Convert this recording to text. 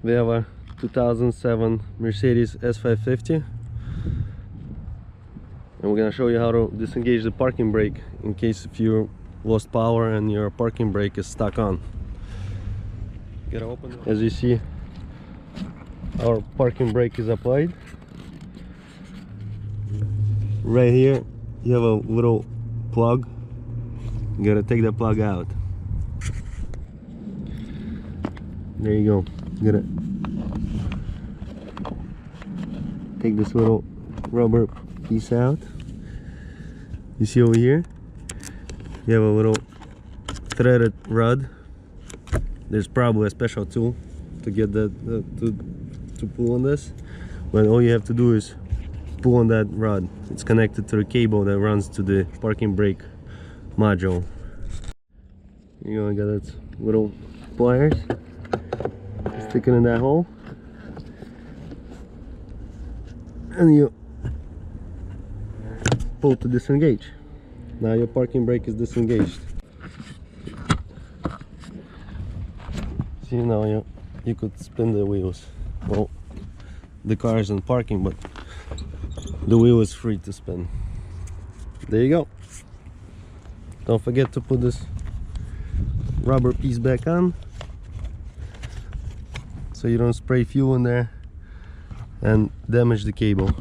We have a 2007 Mercedes S550, and we're gonna show you how to disengage the parking brake in case if you lost power and your parking brake is stuck on. Gotta open it. As you see, our parking brake is applied. Right here you have a little plug. You gotta take the plug out. There you go. You gotta take this little rubber piece out. You see over here you have a little threaded rod. There's probably a special tool to get that to pull on this, but all you have to do is pull on that rod. It's connected to the cable that runs to the parking brake module. You know, I got that little pliers, stick it in that hole, and you pull to disengage. Now your parking brake is disengaged. See, now you could spin the wheels. Well, the car is in parking, but the wheel is free to spin. There you go. Don't forget to put this rubber piece back on so you don't spray fuel in there and damage the cable.